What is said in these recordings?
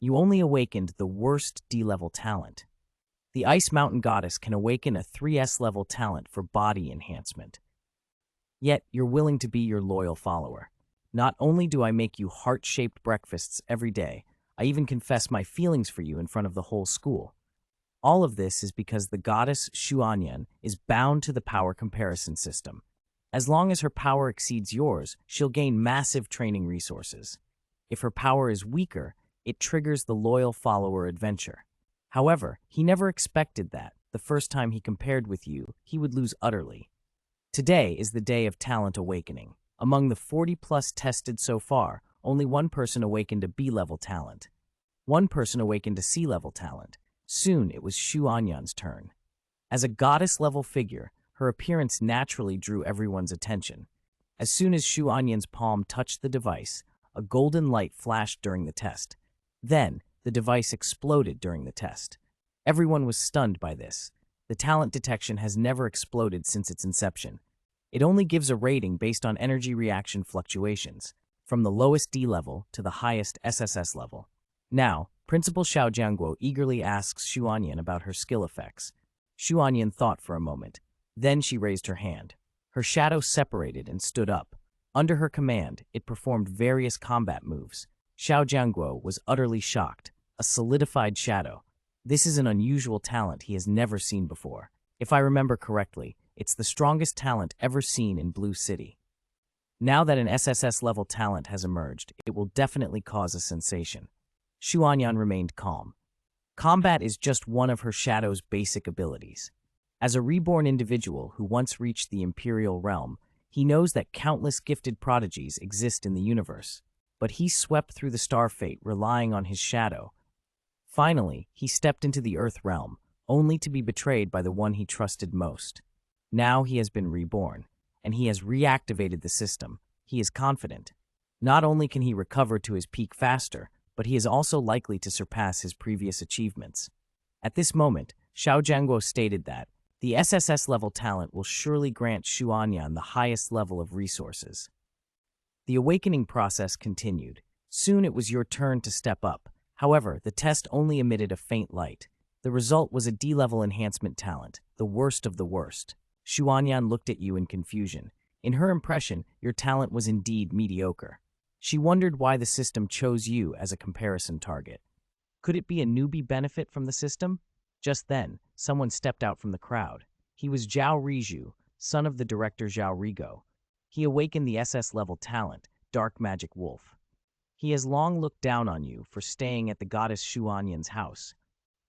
You only awakened the worst D-level talent. The Ice Mountain Goddess can awaken a 3S level talent for body enhancement. Yet, you're willing to be your loyal follower. Not only do I make you heart-shaped breakfasts every day, I even confess my feelings for you in front of the whole school. All of this is because the goddess Xu Anyan is bound to the power comparison system. As long as her power exceeds yours, she'll gain massive training resources. If her power is weaker, it triggers the loyal follower adventure. However, he never expected that, the first time he compared with you, he would lose utterly. Today is the day of talent awakening. Among the 40-plus tested so far, only one person awakened a B-level talent. One person awakened a C-level talent. Soon it was Xu Anyan's turn. As a goddess-level figure, her appearance naturally drew everyone's attention. As soon as Xu Anyan's palm touched the device, a golden light flashed during the test. Then, the device exploded during the test. Everyone was stunned by this. The talent detection has never exploded since its inception. It only gives a rating based on energy reaction fluctuations, from the lowest D level to the highest SSS level. Now, Principal Xiao Jiangguo eagerly asks Xu Anyan about her skill effects. Xu Anyan thought for a moment. Then she raised her hand. Her shadow separated and stood up. Under her command, it performed various combat moves. Xiao Jiangguo was utterly shocked. A solidified shadow. This is an unusual talent he has never seen before. If I remember correctly, it's the strongest talent ever seen in Blue City. Now that an SSS-level talent has emerged, it will definitely cause a sensation. Xu Anyan remained calm. Combat is just one of her shadow's basic abilities. As a reborn individual who once reached the Imperial realm, he knows that countless gifted prodigies exist in the universe. But he swept through the star fate relying on his shadow. Finally, he stepped into the Earth realm, only to be betrayed by the one he trusted most. Now he has been reborn, and he has reactivated the system. He is confident. Not only can he recover to his peak faster, but he is also likely to surpass his previous achievements. At this moment, Xiao Jiangguo stated that the SSS-level talent will surely grant Xu Anyan the highest level of resources. The awakening process continued. Soon it was your turn to step up. However, the test only emitted a faint light. The result was a D-level enhancement talent, the worst of the worst. Xu Anyan looked at you in confusion. In her impression, your talent was indeed mediocre. She wondered why the system chose you as a comparison target. Could it be a newbie benefit from the system? Just then, someone stepped out from the crowd. He was Zhao Rizhu, son of the director Zhao Rigo. He awakened the SS-level talent, Dark Magic Wolf. He has long looked down on you for staying at the goddess Xu Anyan's house.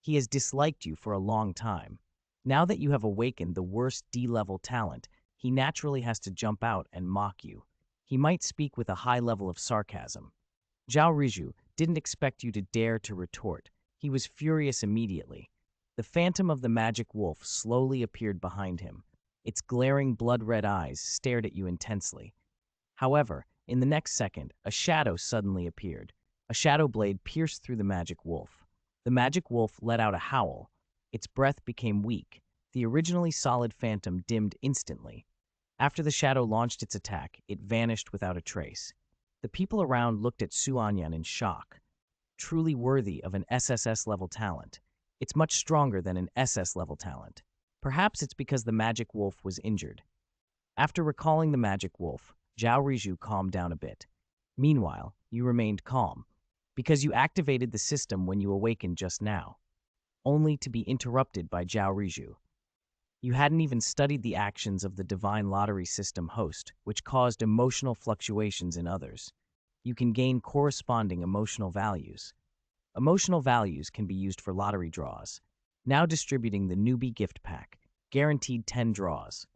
He has disliked you for a long time. Now that you have awakened the worst D-level talent, he naturally has to jump out and mock you. He might speak with a high level of sarcasm. Zhao Rizhu didn't expect you to dare to retort. He was furious immediately. The phantom of the magic wolf slowly appeared behind him. Its glaring blood-red eyes stared at you intensely. However, in the next second, a shadow suddenly appeared. A shadow blade pierced through the magic wolf. The magic wolf let out a howl. Its breath became weak. The originally solid phantom dimmed instantly. After the shadow launched its attack, it vanished without a trace. The people around looked at Xu Anyan in shock. Truly worthy of an SSS-level talent. It's much stronger than an SS-level talent. Perhaps it's because the magic wolf was injured. After recalling the magic wolf, Zhao Rizhu calmed down a bit. Meanwhile, you remained calm, because you activated the system when you awakened just now, only to be interrupted by Zhao Rizhu. You hadn't even studied the actions of the divine lottery system host, which caused emotional fluctuations in others. You can gain corresponding emotional values. Emotional values can be used for lottery draws. Now distributing the newbie gift pack, guaranteed 10 draws.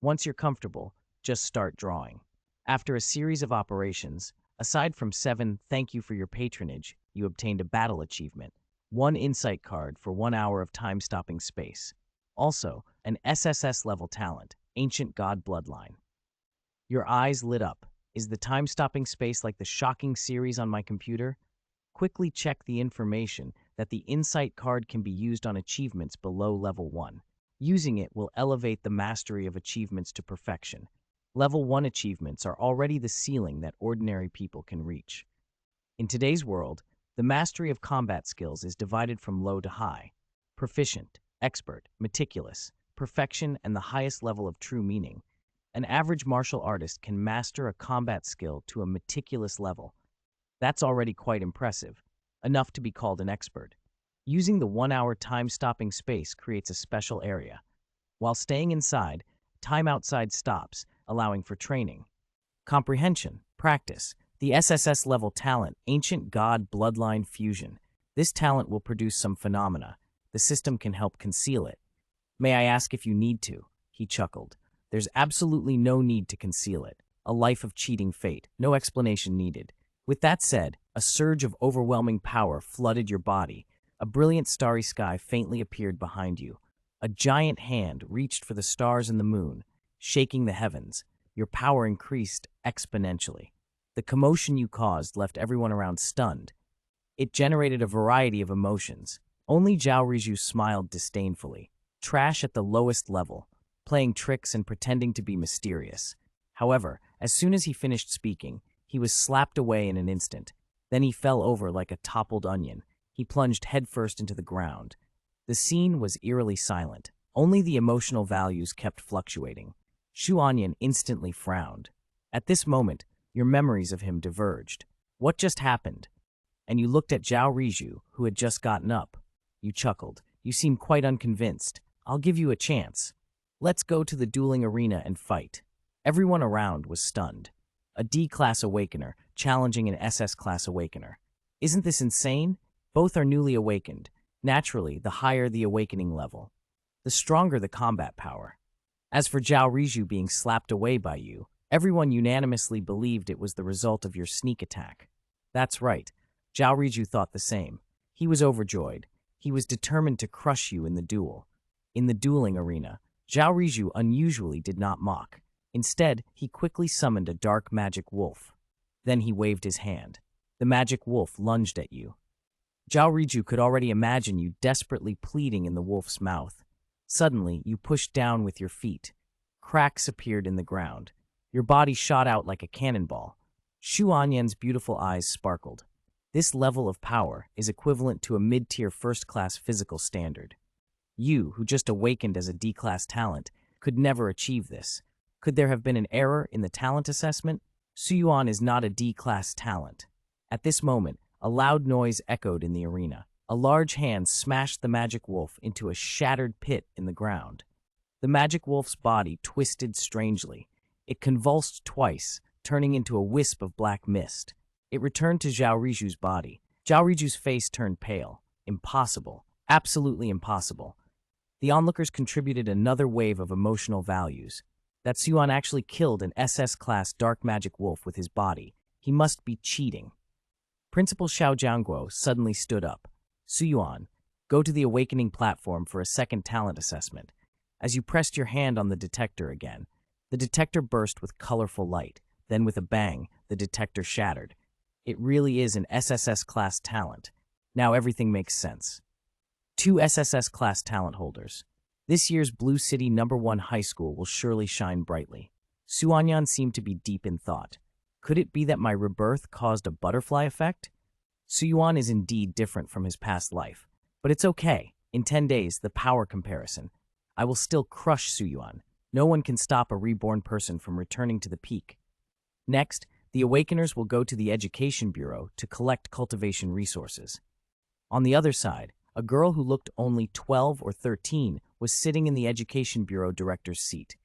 Once you're comfortable, just start drawing. After a series of operations, aside from 7 thank you for your patronage, you obtained a battle achievement, 1 insight card for 1 hour of time-stopping space. Also, an SSS-level talent, Ancient God Bloodline. Your eyes lit up. Is the time-stopping space like the shocking series on my computer? Quickly check the information that the insight card can be used on achievements below level 1. Using it will elevate the mastery of achievements to perfection. Level 1 achievements are already the ceiling that ordinary people can reach. In today's world, The mastery of combat skills is divided from low to high: proficient, expert, meticulous, perfection, and the highest level of true meaning. An average martial artist can master a combat skill to a meticulous level. That's already quite impressive, enough to be called an expert. Using the 1 hour time-stopping space creates a special area. While staying inside, time outside stops, allowing for training. Comprehension, practice. The SSS level talent, Ancient God Bloodline Fusion. This talent will produce some phenomena. The system can help conceal it. May I ask if you need to? He chuckled. There's absolutely no need to conceal it. A life of cheating fate, no explanation needed. With that said, a surge of overwhelming power flooded your body. A brilliant starry sky faintly appeared behind you. A giant hand reached for the stars and the moon, shaking the heavens. Your power increased exponentially. The commotion you caused left everyone around stunned. It generated a variety of emotions. Only Zhao Rizhu smiled disdainfully. Trash at the lowest level, playing tricks and pretending to be mysterious. However, as soon as he finished speaking, he was slapped away in an instant. Then he fell over like a toppled onion. He plunged headfirst into the ground. The scene was eerily silent. Only the emotional values kept fluctuating. Xu Anyan instantly frowned. At this moment, your memories of him diverged. What just happened? And you looked at Zhao Rizhu, who had just gotten up. You chuckled. You seem quite unconvinced. I'll give you a chance. Let's go to the dueling arena and fight. Everyone around was stunned. A D-class awakener challenging an SS-class awakener. Isn't this insane? Both are newly awakened. Naturally, the higher the awakening level, the stronger the combat power. As for Zhao Rizhu being slapped away by you, everyone unanimously believed it was the result of your sneak attack. That's right. Zhao Rizhu thought the same. He was overjoyed. He was determined to crush you in the duel. In the dueling arena, Zhao Rizhu unusually did not mock. Instead, he quickly summoned a dark magic wolf. Then he waved his hand. The magic wolf lunged at you. Zhao Rizhu could already imagine you desperately pleading in the wolf's mouth. Suddenly, you pushed down with your feet. Cracks appeared in the ground. Your body shot out like a cannonball. Xu Anyan's beautiful eyes sparkled. This level of power is equivalent to a mid-tier first-class physical standard. You, who just awakened as a D-class talent, could never achieve this. Could there have been an error in the talent assessment? Xu Yuan is not a D-class talent. At this moment, a loud noise echoed in the arena. A large hand smashed the magic wolf into a shattered pit in the ground. The magic wolf's body twisted strangely. It convulsed twice, turning into a wisp of black mist. It returned to Zhao Rizhu's body. Zhao Rizhu's face turned pale. Impossible. Absolutely impossible. The onlookers contributed another wave of emotional values. That Xu Yuan actually killed an SS-class dark magic wolf with his body. He must be cheating. Principal Xiao Jiangguo suddenly stood up. Xu Yuan, go to the awakening platform for a second talent assessment. As you pressed your hand on the detector again, the detector burst with colorful light. Then with a bang, the detector shattered. It really is an SSS-class talent. Now everything makes sense. 2 SSS-class talent holders. This year's Blue City #1 high school will surely shine brightly. Xu Anyan seemed to be deep in thought. Could it be that my rebirth caused a butterfly effect? Xu Yuan is indeed different from his past life. But it's okay. In 10 days, the power comparison. I will still crush Xu Yuan. No one can stop a reborn person from returning to the peak. Next, the Awakeners will go to the Education Bureau to collect cultivation resources. On the other side, a girl who looked only 12 or 13 was sitting in the Education Bureau director's seat.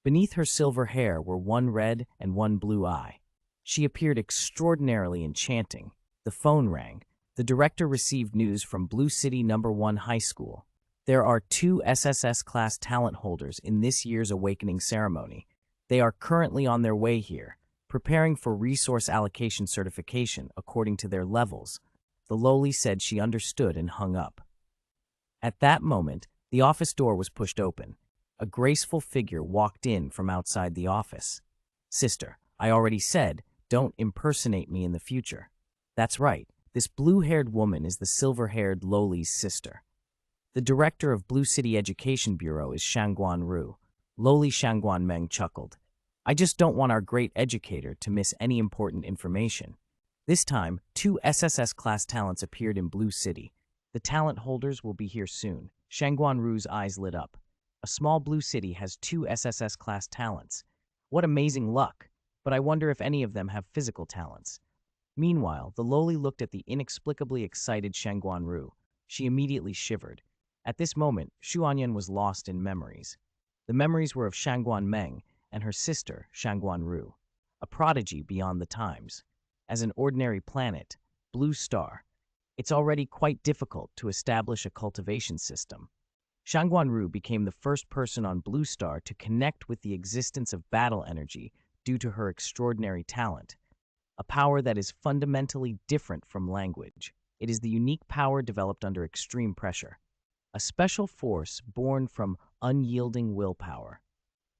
Beneath her silver hair were one red and one blue eye. She appeared extraordinarily enchanting. The phone rang. The director received news from Blue City #1 High School. There are 2 SSS-class talent holders in this year's awakening ceremony. They are currently on their way here, preparing for resource allocation certification according to their levels. The lowly said she understood and hung up. At that moment, the office door was pushed open. A graceful figure walked in from outside the office. Sister, I already said, don't impersonate me in the future. That's right, this blue-haired woman is the silver-haired lowly's sister. The director of Blue City Education Bureau is Shangguan Ru. Lowly Shangguan Meng chuckled. I just don't want our great educator to miss any important information. This time, two SSS-class talents appeared in Blue City. The talent holders will be here soon. Shangguan Ru's eyes lit up. A small Blue City has two SSS-class talents. What amazing luck! But I wonder if any of them have physical talents. Meanwhile, the lowly looked at the inexplicably excited Shangguan Ru. She immediately shivered. At this moment, Xu Anyan was lost in memories. The memories were of Shangguan Meng and her sister, Shangguan Ru, a prodigy beyond the times. As an ordinary planet, Blue Star, it's already quite difficult to establish a cultivation system. Shangguan Ru became the first person on Blue Star to connect with the existence of battle energy due to her extraordinary talent, a power that is fundamentally different from language. It is the unique power developed under extreme pressure, a special force born from unyielding willpower.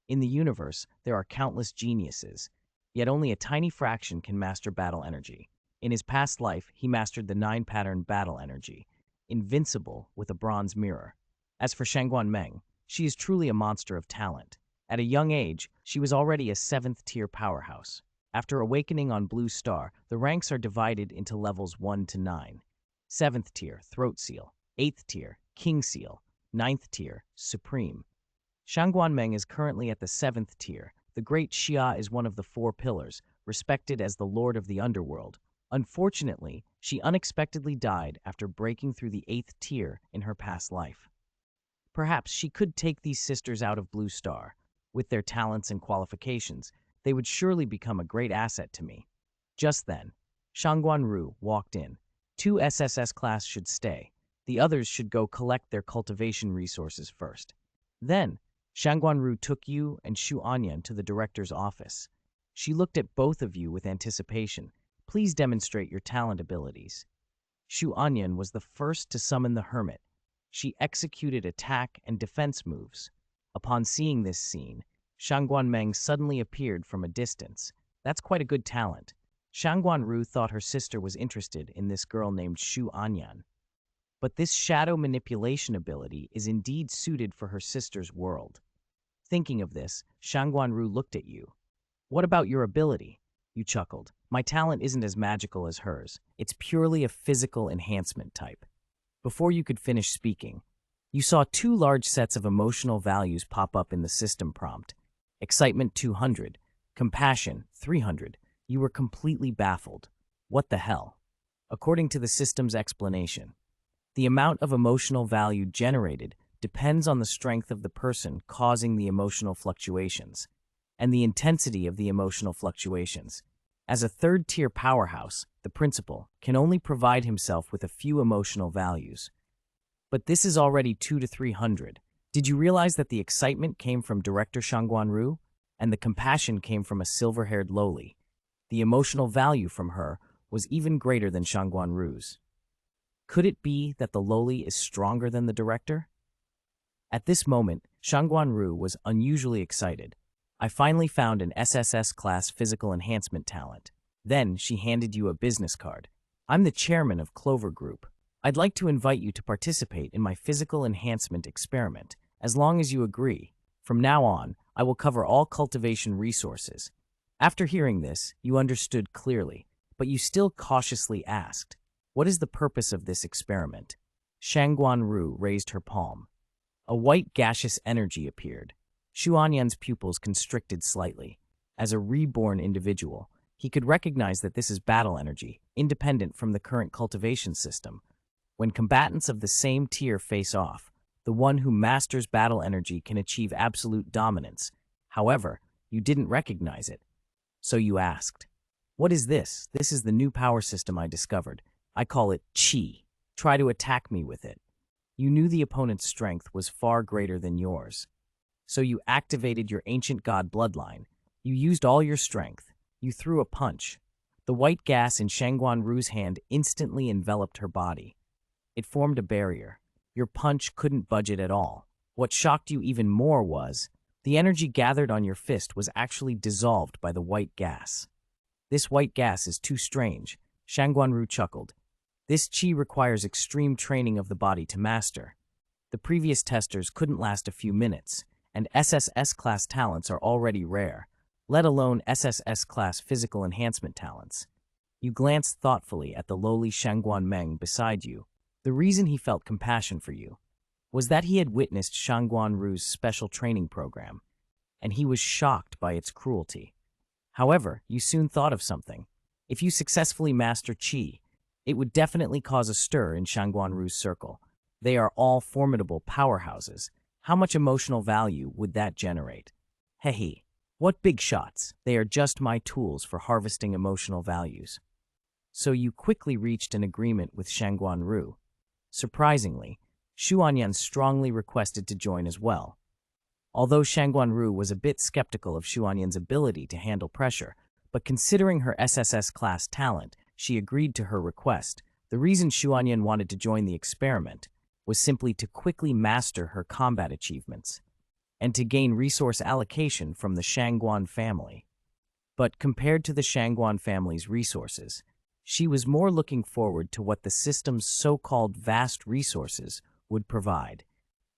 In the universe, there are countless geniuses, yet only a tiny fraction can master battle energy. In his past life, he mastered the 9-pattern battle energy, invincible with a bronze mirror. As for Shangguan Meng, she is truly a monster of talent. At a young age, she was already a 7th-tier powerhouse. After awakening on Blue Star, the ranks are divided into levels 1 to 9. 7th tier, Throat Seal. 8th tier, King Seal. 9th tier, Supreme. Shangguan Meng is currently at the 7th tier. The Great Xia is one of the 4 pillars, respected as the Lord of the Underworld. Unfortunately, she unexpectedly died after breaking through the 8th tier in her past life. Perhaps she could take these sisters out of Blue Star. With their talents and qualifications, they would surely become a great asset to me. Just then, Shangguan Ru walked in. 2 SSS class should stay. The others should go collect their cultivation resources first. Then, Shangguan Ru took you and Xu Anyan to the director's office. She looked at both of you with anticipation. Please demonstrate your talent abilities. Xu Anyan was the first to summon the hermit. She executed attack and defense moves. Upon seeing this scene, Shangguan Meng suddenly appeared from a distance. That's quite a good talent. Shangguan Ru thought her sister was interested in this girl named Xu Anyan. But this shadow manipulation ability is indeed suited for her sister's world. Thinking of this, Shangguan Ru looked at you. What about your ability? You chuckled. My talent isn't as magical as hers. It's purely a physical enhancement type. Before you could finish speaking, you saw 2 large sets of emotional values pop up in the system prompt. Excitement 200, compassion 300. You were completely baffled. What the hell? According to the system's explanation, the amount of emotional value generated depends on the strength of the person causing the emotional fluctuations and the intensity of the emotional fluctuations. As a 3rd-tier powerhouse, the principal can only provide himself with a few emotional values. But this is already 2 to 300. Did you realize that the excitement came from Director Shangguan Ru and the compassion came from a silver-haired lowly? The emotional value from her was even greater than Shangguan Ru's. Could it be that the lowly is stronger than the director? At this moment, Shangguan Ru was unusually excited. I finally found an SSS-class physical enhancement talent. Then she handed you a business card. I'm the chairman of Clover Group. I'd like to invite you to participate in my physical enhancement experiment, as long as you agree. From now on, I will cover all cultivation resources. After hearing this, you understood clearly, but you still cautiously asked, what is the purpose of this experiment? Shangguan Ru raised her palm. A white gaseous energy appeared. Xu Anyan's pupils constricted slightly. As a reborn individual, he could recognize that this is battle energy, independent from the current cultivation system. When combatants of the same tier face off, the one who masters battle energy can achieve absolute dominance. However, you didn't recognize it. So you asked, what is this? This is the new power system I discovered. I call it Qi. Try to attack me with it. You knew the opponent's strength was far greater than yours. So you activated your ancient god bloodline. You used all your strength. You threw a punch. The white gas in Shangguan Ru's hand instantly enveloped her body. It formed a barrier. Your punch couldn't budge it at all. What shocked you even more was, the energy gathered on your fist was actually dissolved by the white gas. This white gas is too strange. Shangguan Ru chuckled. This qi requires extreme training of the body to master. The previous testers couldn't last a few minutes, and SSS-class talents are already rare, let alone SSS-class physical enhancement talents. You glanced thoughtfully at the lowly Shangguan Meng beside you. The reason he felt compassion for you was that he had witnessed Shangguan Ru's special training program, and he was shocked by its cruelty. However, you soon thought of something. If you successfully master Qi, it would definitely cause a stir in Shangguan Ru's circle. They are all formidable powerhouses. How much emotional value would that generate? Hehe. What big shots. They are just my tools for harvesting emotional values. So you quickly reached an agreement with Shangguan Ru. Surprisingly, Xu Anyan strongly requested to join as well. Although Shangguan Ru was a bit skeptical of Xu Anyan's ability to handle pressure, but considering her SSS class talent, she agreed to her request. The reason Xu Anyan wanted to join the experiment was simply to quickly master her combat achievements and to gain resource allocation from the Shangguan family. But compared to the Shangguan family's resources, she was more looking forward to what the system's so-called vast resources would provide.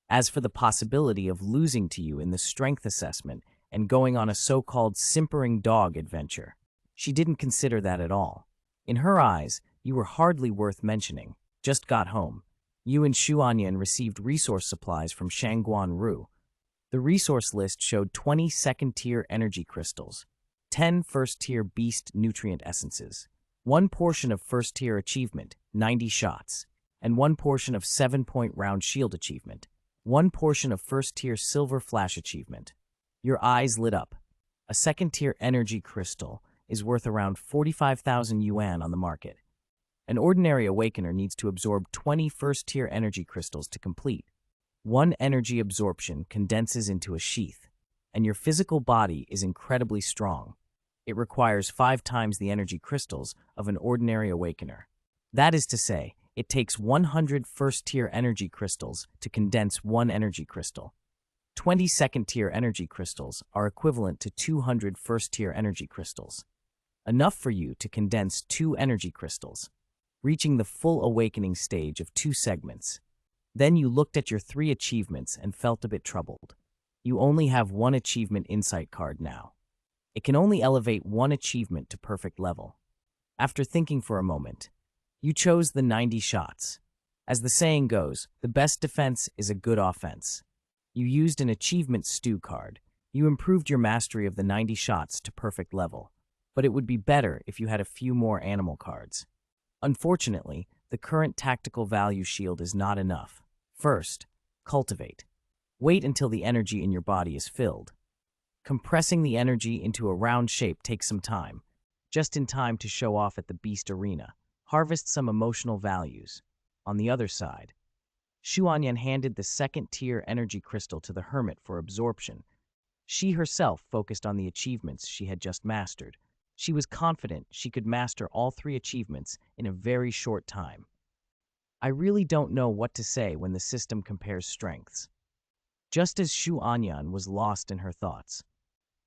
As for the possibility of losing to you in the strength assessment and going on a so-called simpering dog adventure, she didn't consider that at all. In her eyes, you were hardly worth mentioning. Just got home. You and Xu Anyan received resource supplies from Shangguan Ru. The resource list showed 20 second-tier energy crystals, 10 first-tier beast nutrient essences, 1 portion of first-tier achievement, 90 shots, and 1 portion of 7-point round shield achievement, 1 portion of first-tier silver flash achievement. Your eyes lit up. A second-tier energy crystal is worth around 45,000 yuan on the market. An ordinary awakener needs to absorb 20 first-tier energy crystals to complete. 1 energy absorption condenses into a sheath, and your physical body is incredibly strong. It requires 5 times the energy crystals of an ordinary awakener. That is to say, it takes 100 first-tier energy crystals to condense 1 energy crystal. 20 second-tier energy crystals are equivalent to 200 first-tier energy crystals. Enough for you to condense 2 energy crystals, reaching the full awakening stage of 2 segments. Then you looked at your 3 achievements and felt a bit troubled. You only have 1 achievement insight card now. It can only elevate 1 achievement to perfect level. After thinking for a moment, you chose the 90 shots. As the saying goes, the best defense is a good offense. You used an achievement stew card. You improved your mastery of the 90 shots to perfect level, but it would be better if you had a few more animal cards. Unfortunately, the current tactical value shield is not enough. First, cultivate. Wait until the energy in your body is filled. Compressing the energy into a round shape takes some time, just in time to show off at the beast arena. Harvest some emotional values. On the other side, Xu Anyan handed the second-tier energy crystal to the hermit for absorption. She herself focused on the achievements she had just mastered. She was confident she could master all 3 achievements in a very short time. I really don't know what to say when the system compares strengths. Just as Xu Anyan was lost in her thoughts,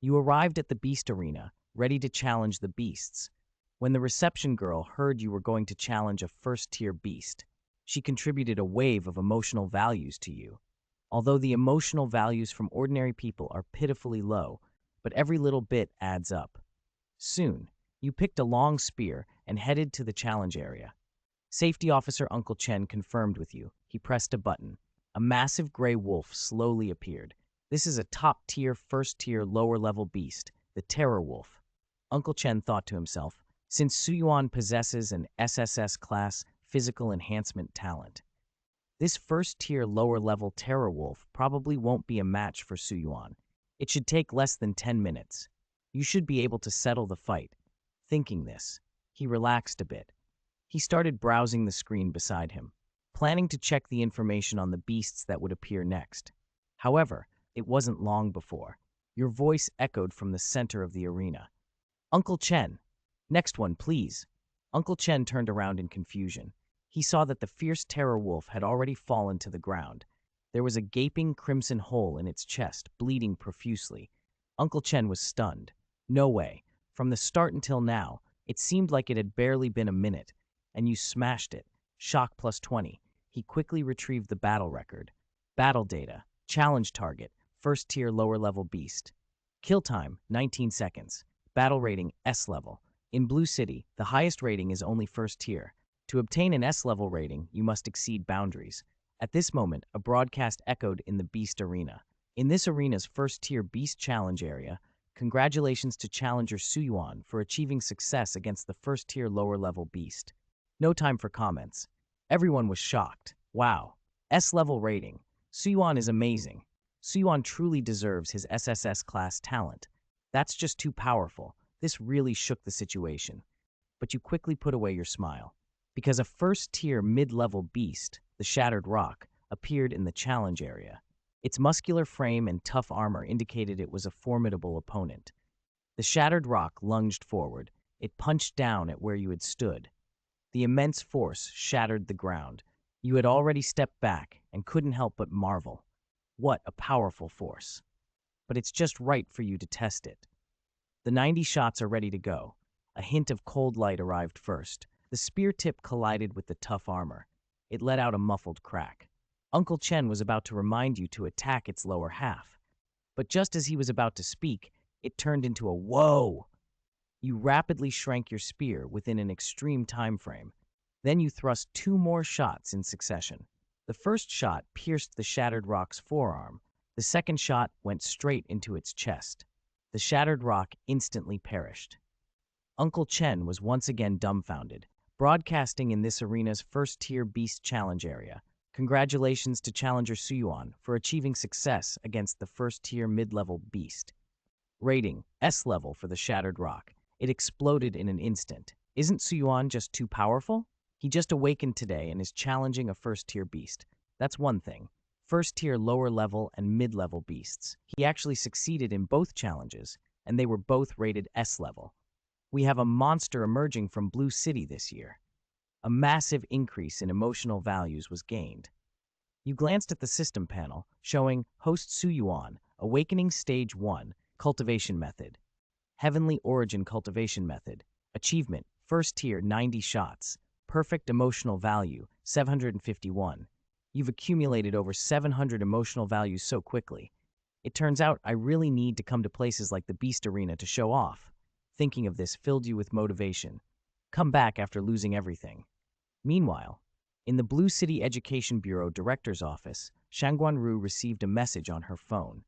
you arrived at the beast arena, ready to challenge the beasts. When the reception girl heard you were going to challenge a first-tier beast, she contributed a wave of emotional values to you. Although the emotional values from ordinary people are pitifully low, but every little bit adds up. Soon, you picked a long spear and headed to the challenge area. Safety Officer Uncle Chen confirmed with you. He pressed a button. A massive gray wolf slowly appeared. This is a top-tier, first-tier, lower-level beast, the Terror Wolf. Uncle Chen thought to himself, since Suyuan possesses an SSS class physical enhancement talent, this first-tier, lower-level Terror Wolf probably won't be a match for Suyuan. It should take less than 10 minutes. You should be able to settle the fight. Thinking this, he relaxed a bit. He started browsing the screen beside him, planning to check the information on the beasts that would appear next. However, it wasn't long before your voice echoed from the center of the arena. Uncle Chen, next one, please. Uncle Chen turned around in confusion. He saw that the fierce terror wolf had already fallen to the ground. There was a gaping crimson hole in its chest, bleeding profusely. Uncle Chen was stunned. No way. From the start until now, it seemed like it had barely been a minute, and you smashed it. Shock plus 20. He quickly retrieved the battle record. Battle data. Challenge target. First tier lower level beast. Kill time, 19 seconds. Battle rating, S level. In Blue City, the highest rating is only first tier. To obtain an S-level rating, you must exceed boundaries. At this moment, a broadcast echoed in the Beast Arena. In this arena's first-tier Beast Challenge area, congratulations to challenger Xu Anyan for achieving success against the first-tier lower-level Beast. No time for comments. Everyone was shocked. Wow. S-level rating. Xu Anyan is amazing. Xu Anyan truly deserves his SSS class talent. That's just too powerful. This really shook the situation. But you quickly put away your smile. Because a first-tier mid-level beast, the Shattered Rock, appeared in the challenge area. Its muscular frame and tough armor indicated it was a formidable opponent. The Shattered Rock lunged forward. It punched down at where you had stood. The immense force shattered the ground. You had already stepped back and couldn't help but marvel. What a powerful force. But it's just right for you to test it. The 90 shots are ready to go. A hint of cold light arrived first. The spear tip collided with the tough armor. It let out a muffled crack. Uncle Chen was about to remind you to attack its lower half. But just as he was about to speak, it turned into a whoa! You rapidly shrank your spear within an extreme time frame. Then you thrust 2 more shots in succession. The first shot pierced the Shattered Rock's forearm. The second shot went straight into its chest. The Shattered Rock instantly perished. Uncle Chen was once again dumbfounded, broadcasting in this arena's first-tier Beast Challenge area. Congratulations to challenger Xu Anyan for achieving success against the first-tier mid-level Beast. Rating, S-level for the Shattered Rock. It exploded in an instant. Isn't Xu Anyan just too powerful? He just awakened today and is challenging a first-tier beast. That's one thing. First-tier lower-level and mid-level beasts. He actually succeeded in both challenges, and they were both rated S-level. We have a monster emerging from Blue City this year. A massive increase in emotional values was gained. You glanced at the system panel, showing Host Xu Anyan, Awakening Stage 1, Cultivation Method. Heavenly Origin Cultivation Method. Achievement, First Tier 90 shots. Perfect Emotional Value, 751. You've accumulated over 700 emotional values so quickly. It turns out I really need to come to places like the Beast Arena to show off. Thinking of this filled you with motivation. Come back after losing everything. Meanwhile, in the Blue City Education Bureau Director's office, Shangguan-Ru received a message on her phone.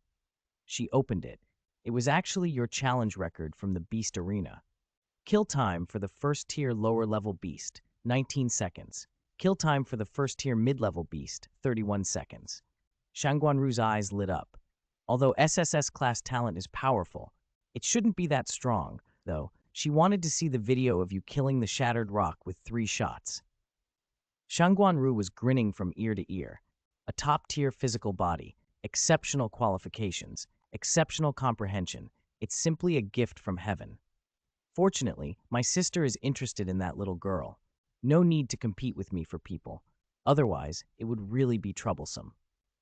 She opened it. It was actually your challenge record from the Beast Arena. Kill time for the first-tier lower-level beast, 19 seconds. Kill time for the first-tier mid-level beast, 31 seconds. Shangguan-Ru's eyes lit up. Although SSS class talent is powerful, it shouldn't be that strong, though. She wanted to see the video of you killing the Shattered Rock with 3 shots. Shangguan-Ru was grinning from ear to ear. A top-tier physical body, exceptional qualifications, exceptional comprehension. It's simply a gift from heaven. Fortunately, my sister is interested in that little girl. No need to compete with me for people. Otherwise, it would really be troublesome.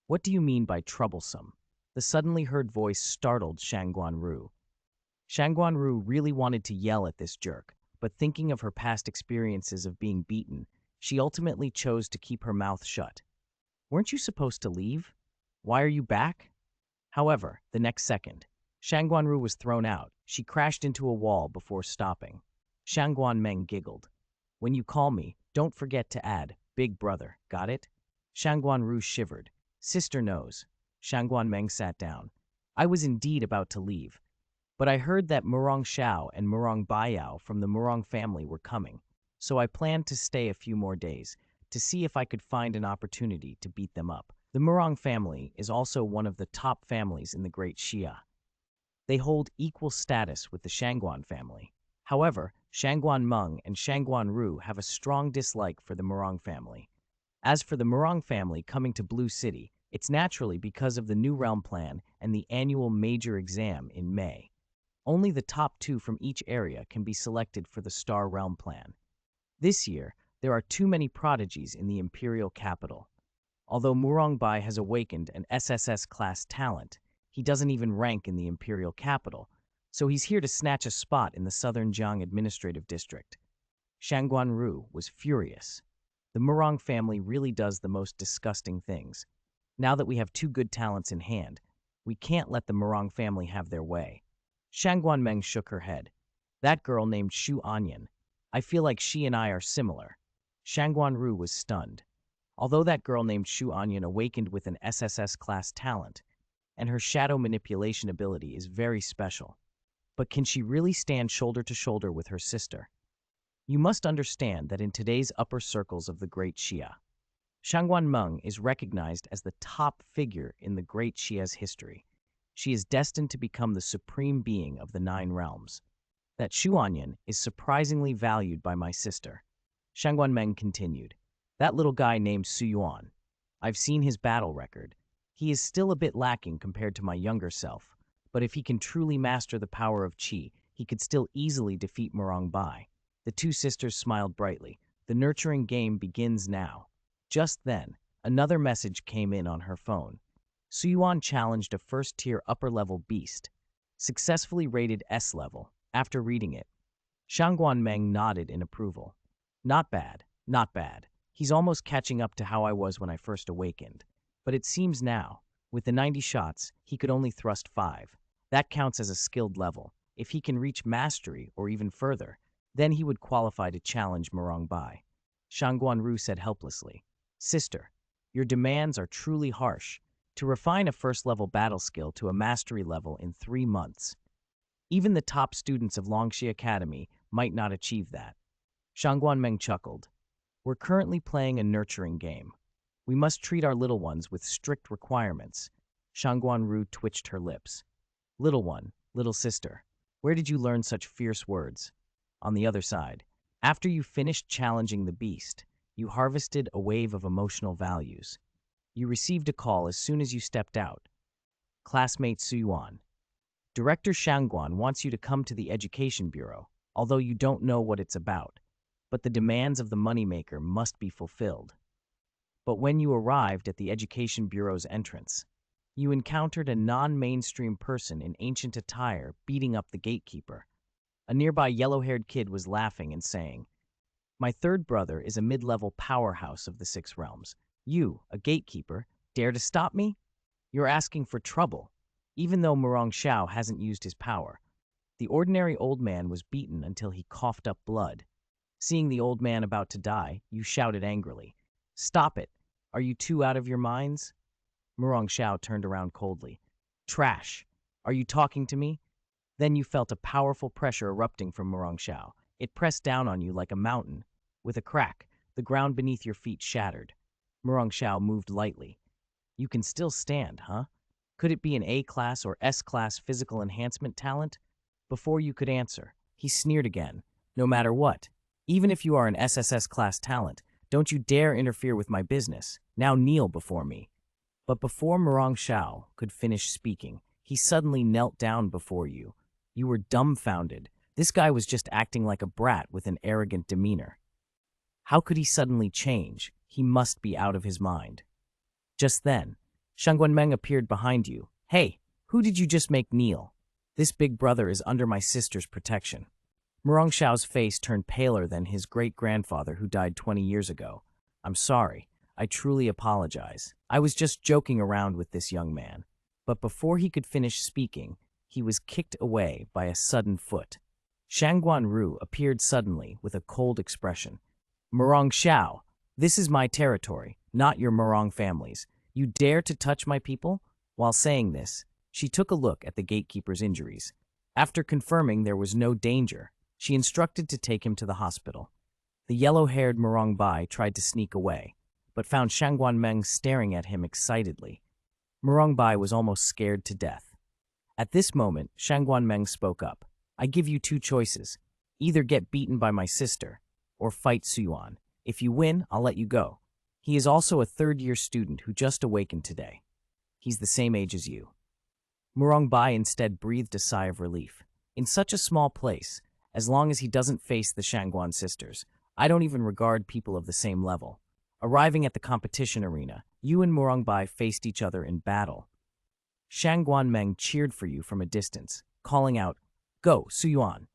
What do you mean by troublesome? The suddenly heard voice startled Shangguan-Ru. Shangguan-Ru really wanted to yell at this jerk, but thinking of her past experiences of being beaten, she ultimately chose to keep her mouth shut. Weren't you supposed to leave? Why are you back? However, the next second, Shangguan-Ru was thrown out. She crashed into a wall before stopping. Shangguan-Meng giggled. When you call me, don't forget to add, Big Brother, got it? Shangguan-Ru shivered. Sister knows. Shangguan-Meng sat down. I was indeed about to leave, but I heard that Murong Xiao and Murong Baiyao from the Murong family were coming, so I planned to stay a few more days to see if I could find an opportunity to beat them up. The Murong family is also one of the top families in the Great Xia. They hold equal status with the Shangguan family. However, Shangguan-Meng and Shangguan-Ru have a strong dislike for the Murong family. As for the Murong family coming to Blue City, it's naturally because of the new realm plan and the annual major exam in May. Only the top 2 from each area can be selected for the Star Realm plan. This year, there are too many prodigies in the imperial capital. Although Murong Bai has awakened an SSS class talent, he doesn't even rank in the imperial capital, so he's here to snatch a spot in the Southern Jiang Administrative District. Shangguan-Ru was furious. The Murong family really does the most disgusting things. Now that we have 2 good talents in hand, we can't let the Murong family have their way. Shangguan-Meng shook her head. That girl named Xu Anyan. I feel like she and I are similar. Shangguan Ru was stunned. Although that girl named Xu Anyan awakened with an SSS-class talent, and her shadow manipulation ability is very special, but can she really stand shoulder to shoulder with her sister? You must understand that in today's upper circles of the Great Xia, Shangguan Meng is recognized as the top figure in the Great Xia's history. She is destined to become the supreme being of the Nine Realms. That Xu Anyan is surprisingly valued by my sister. Shangguan Meng continued. That little guy named Su Yuan. I've seen his battle record. He is still a bit lacking compared to my younger self, but if he can truly master the power of Qi, he could still easily defeat Murong Bai. The two sisters smiled brightly. The nurturing game begins now. Just then, another message came in on her phone. Su Yuan challenged a first-tier upper-level beast, successfully rated S level. After reading it, Shangguan Meng nodded in approval. Not bad, not bad. He's almost catching up to how I was when I first awakened. But it seems now, with the 90 shots, he could only thrust 5. That counts as a skilled level. If he can reach mastery or even further, then he would qualify to challenge Murong Bai. Shangguan Ru said helplessly, Sister, your demands are truly harsh. To refine a first-level battle skill to a mastery level in 3 months. Even the top students of Longxi Academy might not achieve that. Shangguan Meng chuckled. We're currently playing a nurturing game. We must treat our little ones with strict requirements. Shangguan Ru twitched her lips. Little one, little sister, where did you learn such fierce words? On the other side, after you finished challenging the beast, you harvested a wave of emotional values. You received a call as soon as you stepped out. Classmate Su Yuan. Director Shangguan wants you to come to the Education Bureau, although you don't know what it's about. But the demands of the moneymaker must be fulfilled. But when you arrived at the Education Bureau's entrance, you encountered a non-mainstream person in ancient attire beating up the gatekeeper. A nearby yellow-haired kid was laughing and saying, My third brother is a mid-level powerhouse of the 6 realms. You, a gatekeeper, dare to stop me? You're asking for trouble. Even though Murong Xiao hasn't used his power, the ordinary old man was beaten until he coughed up blood. Seeing the old man about to die, you shouted angrily, Stop it! Are you two out of your minds? Murong Xiao turned around coldly. Trash! Are you talking to me? Then you felt a powerful pressure erupting from Murong Xiao. It pressed down on you like a mountain. With a crack, the ground beneath your feet shattered. Murong Xiao moved lightly. You can still stand, huh? Could it be an A-class or S-class physical enhancement talent? Before you could answer, he sneered again. No matter what, even if you are an SSS-class talent, don't you dare interfere with my business. Now kneel before me. But before Murong Xiao could finish speaking, he suddenly knelt down before you. You were dumbfounded. This guy was just acting like a brat with an arrogant demeanor. How could he suddenly change? He must be out of his mind. Just then, Shangguan Meng appeared behind you. Hey, who did you just make kneel? This big brother is under my sister's protection. Murong Xiao's face turned paler than his great-grandfather who died 20 years ago. I'm sorry. I truly apologize. I was just joking around with this young man. But before he could finish speaking, he was kicked away by a sudden foot. Shangguan Ru appeared suddenly with a cold expression. Murong Xiao, this is my territory, not your Murong family's. You dare to touch my people? While saying this, she took a look at the gatekeeper's injuries. After confirming there was no danger, she instructed to take him to the hospital. The yellow-haired Murong Bai tried to sneak away, but found Shangguan Meng staring at him excitedly. Murong Bai was almost scared to death. At this moment, Shangguan Meng spoke up. I give you 2 choices. Either get beaten by my sister, or fight Su Yuan. If you win, I'll let you go. He is also a 3rd-year student who just awakened today. He's the same age as you. Murong Bai instead breathed a sigh of relief. In such a small place, as long as he doesn't face the Shangguan sisters, I don't even regard people of the same level. Arriving at the competition arena, you and Murong Bai faced each other in battle. Shangguan Meng cheered for you from a distance, calling out, Go, Su Yuan.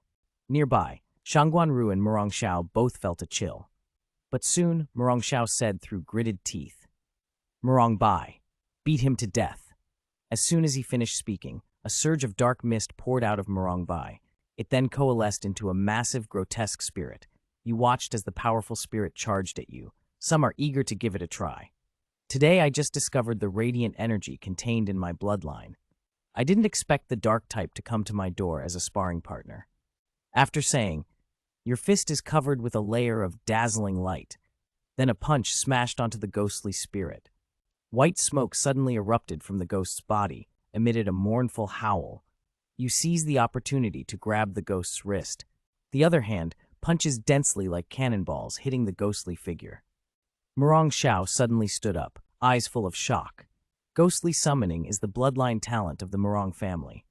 Nearby, Shangguan Ru and Murong Xiao both felt a chill. But soon, Murong Xiao said through gritted teeth, Murong Bai, beat him to death. As soon as he finished speaking, a surge of dark mist poured out of Murong Bai. It then coalesced into a massive, grotesque spirit. You watched as the powerful spirit charged at you. Some are eager to give it a try. Today, I just discovered the radiant energy contained in my bloodline. I didn't expect the dark type to come to my door as a sparring partner. After saying, "Your fist is covered with a layer of dazzling light," then a punch smashed onto the ghostly spirit. White smoke suddenly erupted from the ghost's body, emitted a mournful howl. You seize the opportunity to grab the ghost's wrist. The other hand punches densely like cannonballs, hitting the ghostly figure. Murong Xiao suddenly stood up, eyes full of shock. Ghostly summoning is the bloodline talent of the Murong family.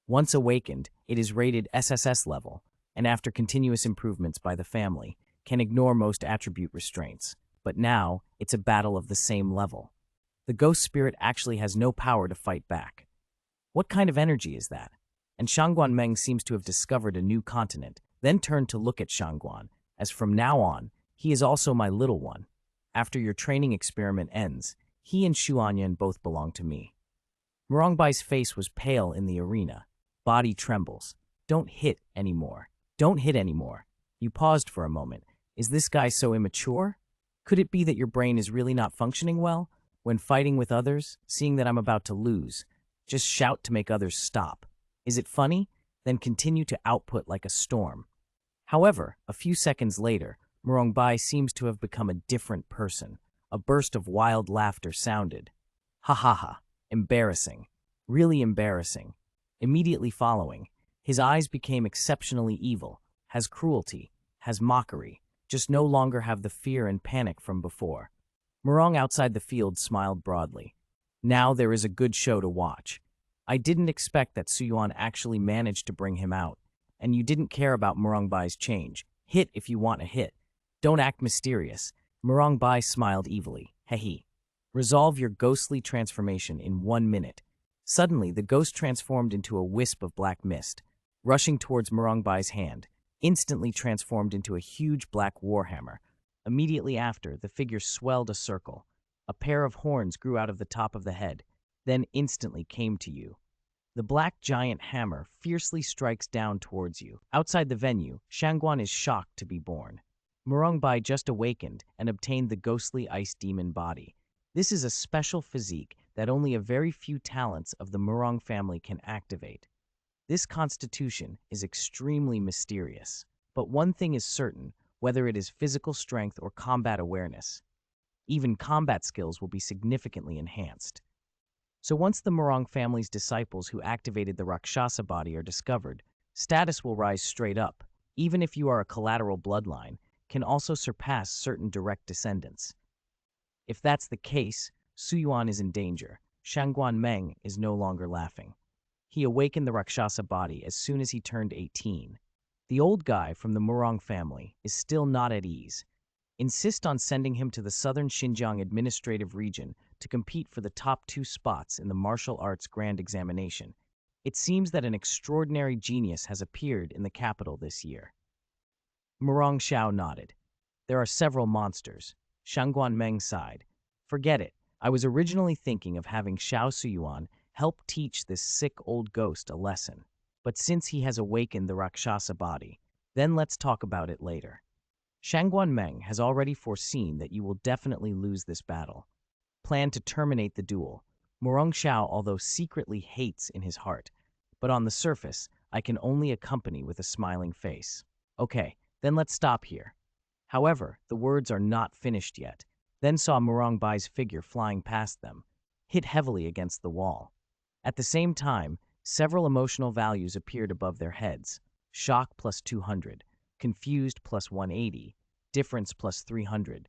Once awakened, it is rated SSS level, and after continuous improvements by the family, can ignore most attribute restraints. But now, it's a battle of the same level. The ghost spirit actually has no power to fight back. What kind of energy is that? And Shangguan Meng seems to have discovered a new continent, then turned to look at Shangguan, as from now on, he is also my little one. After your training experiment ends, he and Xu Anyan both belong to me. Murongbai's face was pale in the arena. Body trembles. Don't hit anymore. Don't hit anymore. You paused for a moment. Is this guy so immature? Could it be that your brain is really not functioning well? When fighting with others, seeing that I'm about to lose, just shout to make others stop. Is it funny? Then continue to output like a storm. However, a few seconds later, Murongbai seems to have become a different person. A burst of wild laughter sounded. Ha ha ha. Embarrassing. Really embarrassing. Immediately following, his eyes became exceptionally evil, has cruelty, has mockery, just no longer have the fear and panic from before. Murong outside the field smiled broadly. Now there is a good show to watch. I didn't expect that Suyuan actually managed to bring him out, and you didn't care about Murongbai's change. Hit if you want a hit. Don't act mysterious. Murongbai smiled evilly. Hehe. Resolve your ghostly transformation in 1 minute. Suddenly, the ghost transformed into a wisp of black mist, rushing towards Murongbai's hand, instantly transformed into a huge black warhammer. Immediately after, the figure swelled a circle. A pair of horns grew out of the top of the head, then instantly came to you. The black giant hammer fiercely strikes down towards you. Outside the venue, Shangguan is shocked to be born. Murongbai just awakened and obtained the ghostly ice demon body. This is a special physique that only a very few talents of the Murong family can activate. This constitution is extremely mysterious, but one thing is certain, whether it is physical strength or combat awareness. Even combat skills will be significantly enhanced. So once the Murong family's disciples who activated the Rakshasa body are discovered, status will rise straight up. Even if you are a collateral bloodline, can also surpass certain direct descendants. If that's the case, Suyuan is in danger. Shangguan Meng is no longer laughing. He awakened the Rakshasa body as soon as he turned 18. The old guy from the Murong family is still not at ease. Insist on sending him to the southern Xinjiang administrative region to compete for the top 2 spots in the martial arts grand examination. It seems that an extraordinary genius has appeared in the capital this year. Murong Xiao nodded. There are several monsters. Shangguan Meng sighed. Forget it. I was originally thinking of having Xiao Suyuan help teach this sick old ghost a lesson. But since he has awakened the Rakshasa body, then let's talk about it later. Shangguan Meng has already foreseen that you will definitely lose this battle. Plan to terminate the duel. Murong Xiao, although secretly hates in his heart, but on the surface, I can only accompany with a smiling face. Okay, then let's stop here. However, the words are not finished yet. Then saw Murongbai's figure flying past them, hit heavily against the wall. At the same time, several emotional values appeared above their heads. Shock plus 200, confused plus 180, difference plus 300,